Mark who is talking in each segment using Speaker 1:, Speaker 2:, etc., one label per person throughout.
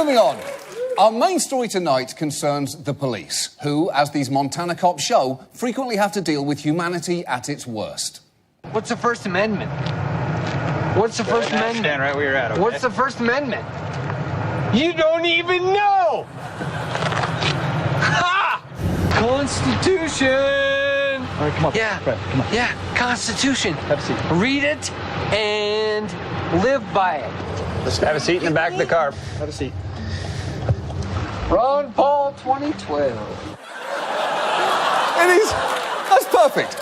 Speaker 1: Moving on. Our main story tonight concerns the police, who, as these Montana cops show, frequently have to deal with humanity at its worst.
Speaker 2: What's the First Amendment? What's the First Amendment?
Speaker 3: Stand right where you're at, okay?
Speaker 2: What's the First Amendment? You don't even know! Ha! Constitution!
Speaker 3: All right, come on.
Speaker 2: Yeah,
Speaker 3: Fred, come on.
Speaker 2: yeah, Constitution.
Speaker 3: Have a seat.
Speaker 2: Read it and live by it.
Speaker 3: Let's have a seat in the back of the car. Have a seat.
Speaker 2: Ron Paul 2012.
Speaker 1: It is. That's perfect.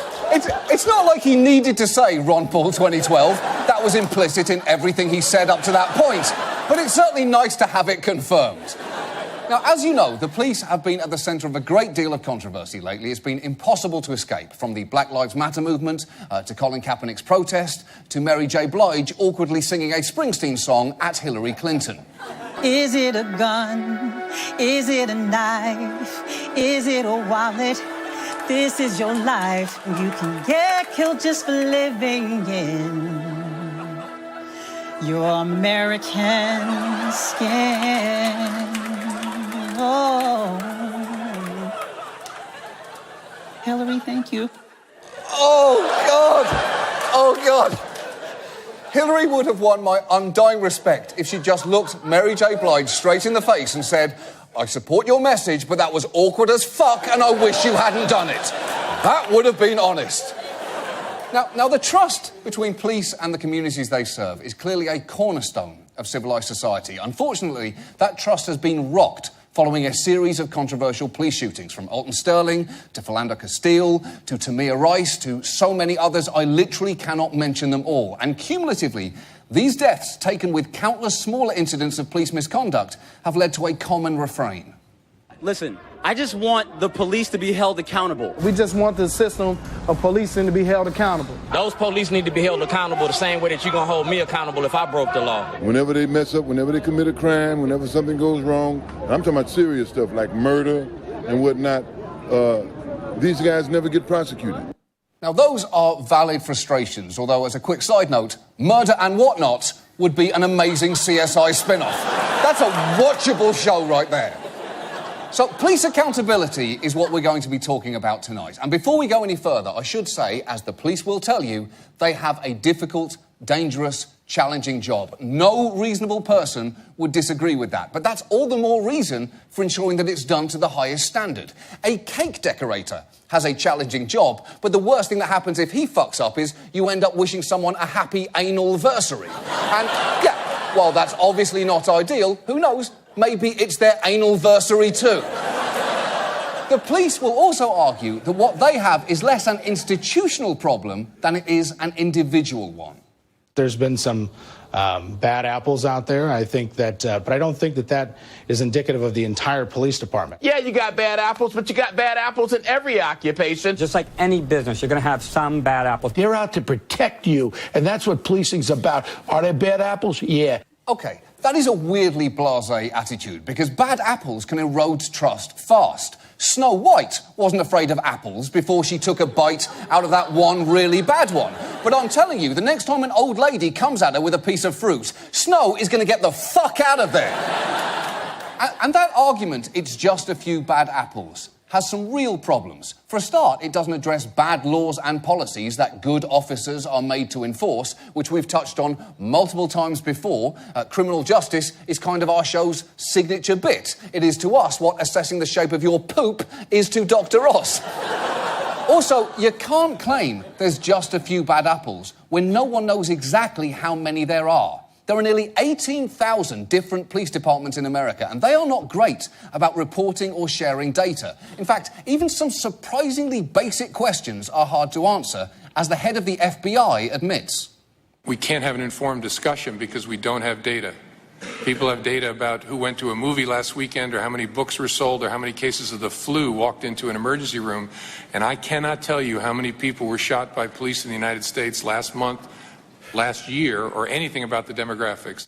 Speaker 1: It's not like he needed to say Ron Paul 2012. That was implicit in everything he said up to that point. But it's certainly nice to have it confirmed. Now, as you know, the police have been at the centre of a great deal of controversy lately. It's been impossible to escape, from the Black Lives Matter movement to Colin Kaepernick's protest to Mary J. Blige awkwardly singing a Springsteen song at Hillary Clinton.
Speaker 4: Is it a gun? Is it a knife? Is it a wallet? This is your life. You can get killed just for living in your American skin. Oh, Hillary, thank you.
Speaker 1: Oh, God! Oh, God! Hillary would have won my undying respect if she just looked Mary J. Blige straight in the face and said, I support your message, but that was awkward as fuck and I wish you hadn't done it. That would have been honest. Now, the trust between police and the communities they serve is clearly a cornerstone of civilised society. Unfortunately, that trust has been rocked following a series of controversial police shootings, from Alton Sterling to Philando Castile to Tamir Rice to so many others I literally cannot mention them all. And cumulatively, these deaths, taken with countless smaller incidents of police misconduct, have led to a common refrain.
Speaker 5: Listen, I just want the police to be held accountable.
Speaker 6: We just want the system of policing to be held accountable.
Speaker 7: Those police need to be held accountable the same way that you're going to hold me accountable if I broke the law.
Speaker 8: Whenever they mess up, whenever they commit a crime, whenever something goes wrong, I'm talking about serious stuff like murder and whatnot, these guys never get prosecuted.
Speaker 1: Now, those are valid frustrations, although, as a quick side note, Murder and Whatnot would be an amazing CSI spin-off. That's a watchable show right there. So, police accountability is what we're going to be talking about tonight. And before we go any further, I should say, as the police will tell you, they have a difficult, dangerous, challenging job. No reasonable person would disagree with that. But that's all the more reason for ensuring that it's done to the highest standard. A cake decorator has a challenging job, but the worst thing that happens if he fucks up is you end up wishing someone a happy anal-versary. And, yeah, while that's obviously not ideal, who knows? Maybe it's their anal-versary too. The police will also argue that what they have is less an institutional problem than it is an individual one.
Speaker 9: There's been some bad apples out there. I think that, but I don't think that that is indicative of the entire police department.
Speaker 7: Yeah, you got bad apples, but you got bad apples in every occupation.
Speaker 10: Just like any business, you're going to have some bad apples.
Speaker 6: They're out to protect you, and that's what policing's about. Are there bad apples? Yeah.
Speaker 1: OK, that is a weirdly blasé attitude, because bad apples can erode trust fast. Snow White wasn't afraid of apples before she took a bite out of that one really bad one. But I'm telling you, the next time an old lady comes at her with a piece of fruit, Snow is going to get the fuck out of there. And that argument, it's just a few bad apples, has some real problems. For a start, it doesn't address bad laws and policies that good officers are made to enforce, which we've touched on multiple times before. Criminal justice is kind of our show's signature bit. It is to us what assessing the shape of your poop is to Dr. Ross. Also, you can't claim there's just a few bad apples when no one knows exactly how many there are. There are nearly 18,000 different police departments in America, and they are not great about reporting or sharing data. In fact, even some surprisingly basic questions are hard to answer, as the head of the FBI admits.
Speaker 11: We can't have an informed discussion because we don't have data. People have data about who went to a movie last weekend, or how many books were sold, or how many cases of the flu walked into an emergency room, and I cannot tell you how many people were shot by police in the United States last month, last year, or anything about the demographics.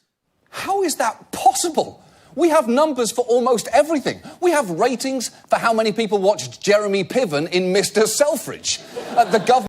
Speaker 1: How is that possible? We have numbers for almost everything. We have ratings for how many people watched Jeremy Piven in Mr. Selfridge. The government